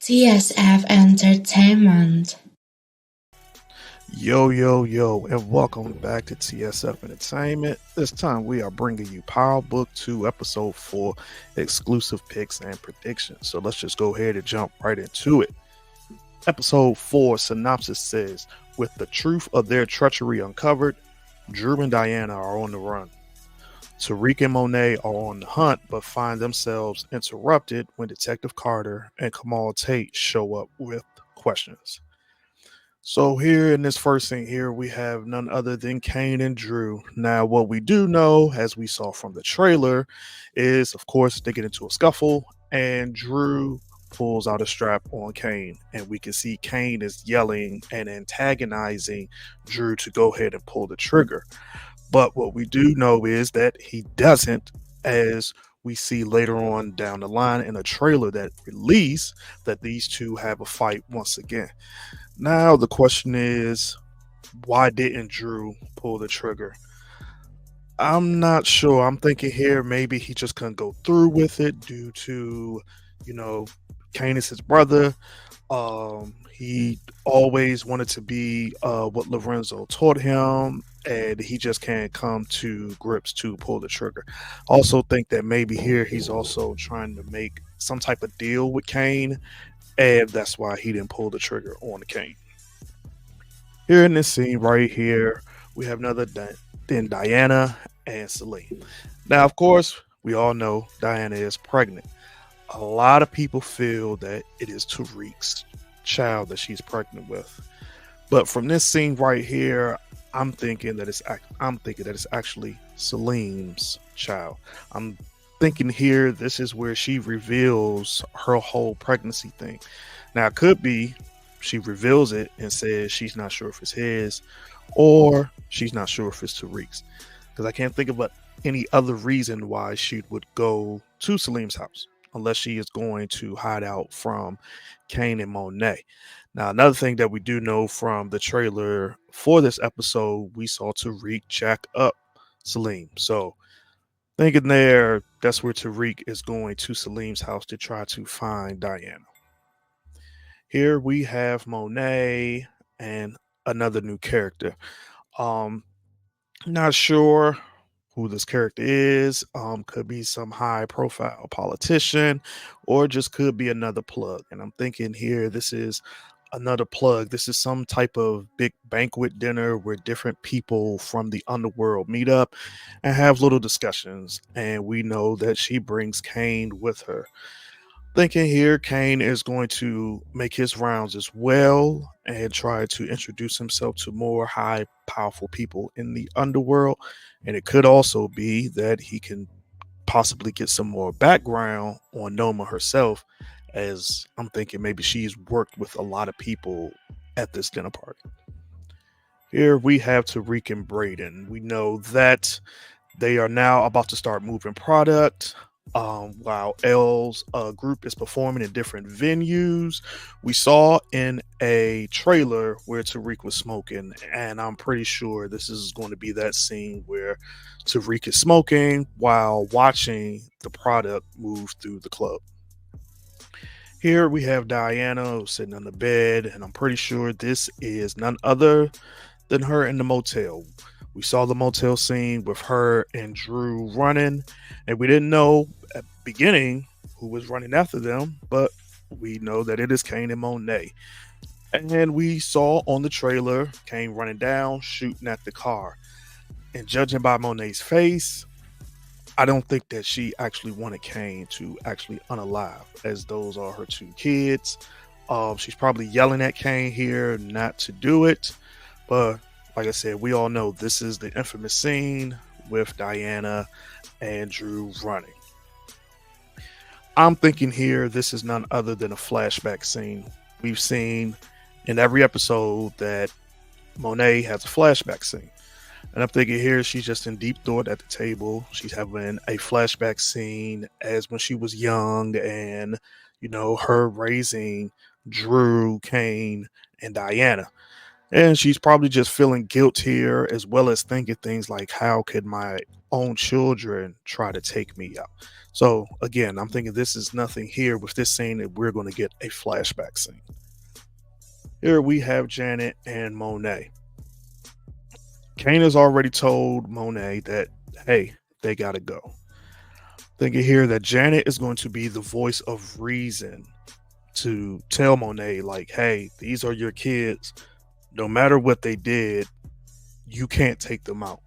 TSF Entertainment. Yo, and welcome back to TSF Entertainment. This time we are bringing you Power Book 2, Episode 4, exclusive picks and predictions. So let's just go ahead and jump right into it. Episode 4 synopsis says, with the truth of their treachery uncovered, Drew and Diana are on the run. Tariq and Monet are on the hunt, but find themselves interrupted when Detective Carter and Kamal Tate show up with questions. So here in this first scene here, we have none other than Kane and Drew. Now, what we do know, as we saw from the trailer, is of course they get into a scuffle and Drew pulls out a strap on Kane, and we can see Kane is yelling and antagonizing Drew to go ahead and pull the trigger. But what we do know is that he doesn't, as we see later on down the line in a trailer that released that these two have a fight once again. Now the question is, why didn't Drew pull the trigger? I'm not sure. I'm thinking here maybe he just couldn't go through with it due to, you know, Kane is his brother. He always wanted to be what Lorenzo taught him, and he just can't come to grips to pull the trigger. Also think that maybe here he's also trying to make some type of deal with Kane, and that's why he didn't pull the trigger on the Kane. Here in this scene right here, we have another than Diana and Celine. Now, of course, we all know Diana is pregnant. A lot of people feel that it is Tariq's child that she's pregnant with, but from this scene right here, I'm thinking that it's actually Celine's child. I'm thinking here this is where she reveals her whole pregnancy thing. Now, it could be she reveals it and says she's not sure if it's his, or she's not sure if it's Tariq's. Because I can't think of any other reason why she would go to Salim's house unless she is going to hide out from Kane and Monet. Now, another thing that we do know from the trailer for this episode, we saw Tariq jack up Salim. So, thinking there, that's where Tariq is going to Salim's house to try to find Diana. Here we have Monet and another new character. Um, Not sure who this character is. Could be some high profile politician, or just could be another plug. And I'm thinking here this is another plug. This is some type of big banquet dinner where different people from the underworld meet up and have little discussions. And we know that she brings Kane with her. Thinking here, Kane is going to make his rounds as well and try to introduce himself to more high, powerful people in the underworld. And it could also be that he can possibly get some more background on Noma herself, as I'm thinking maybe she's worked with a lot of people at this dinner party. Here we have Tariq and Brayden. We know that they are now about to start moving product. While L's group is performing in different venues, we saw in a trailer where Tariq was smoking, and I'm pretty sure this is going to be that scene where Tariq is smoking while watching the product move through the club. Here we have Diana sitting on the bed, and I'm pretty sure this is none other than her in the motel. We saw the motel scene with her and Drew running, and we didn't know at the beginning who was running after them, but we know that it is Kane and Monet. And we saw on the trailer Kane running down, shooting at the car. And judging by Monet's face, I don't think that she actually wanted Kane to actually unalive, as those are her two kids. She's probably yelling at Kane here not to do it, but like I said, we all know this is the infamous scene with Diana and Drew running. I'm thinking here this is none other than a flashback scene. We've seen in every episode that Monet has a flashback scene. And I'm thinking here she's just in deep thought at the table. She's having a flashback scene as when she was young and, her raising Drew, Kane, and Diana. And she's probably just feeling guilt here, as well as thinking things like, how could my own children try to take me out? So again, I'm thinking this is nothing here with this scene that we're going to get a flashback scene. Here we have Janet and Monet. Kane has already told Monet that, hey, they got to go. Thinking here that Janet is going to be the voice of reason to tell Monet, like, hey, these are your kids. No matter what they did, you can't take them out.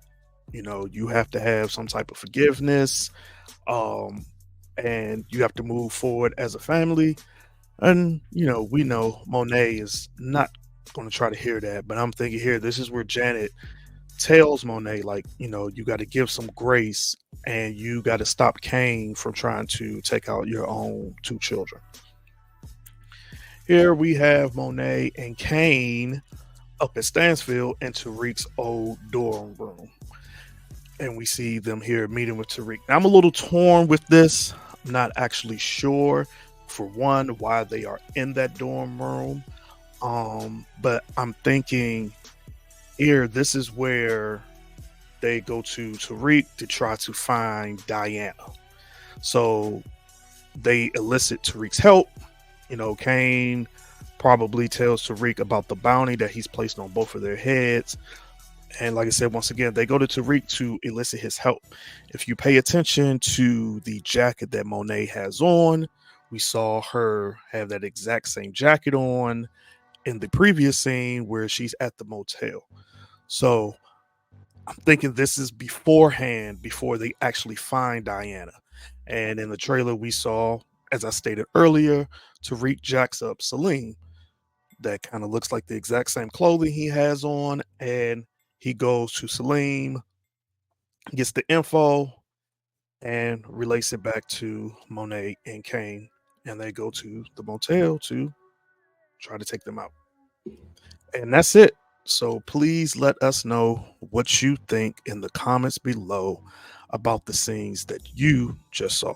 You have to have some type of forgiveness, um, and you have to move forward as a family. And, we know Monet is not going to try to hear that. But I'm thinking here, this is where Janet tells Monet, like, you got to give some grace and you got to stop Kane from trying to take out your own two children. Here we have Monet and Kane up at Stansfield in Tariq's old dorm room. And we see them here meeting with Tariq. Now, I'm a little torn with this. I'm not actually sure, for one, why they are in that dorm room. But I'm thinking here, this is where they go to Tariq to try to find Diana. So they elicit Tariq's help. Kane probably tells Tariq about the bounty that he's placed on both of their heads. And like I said, once again, they go to Tariq to elicit his help. If you pay attention to the jacket that Monet has on, we saw her have that exact same jacket on in the previous scene where she's at the motel. So I'm thinking this is beforehand, before they actually find Diana. And in the trailer, we saw, as I stated earlier, Tariq jacks up Celine. That kind of looks like the exact same clothing he has on. And he goes to Celine, gets the info, and relates it back to Monet and Kane. And they go to the motel to try to take them out. And that's it. So please let us know what you think in the comments below about the scenes that you just saw.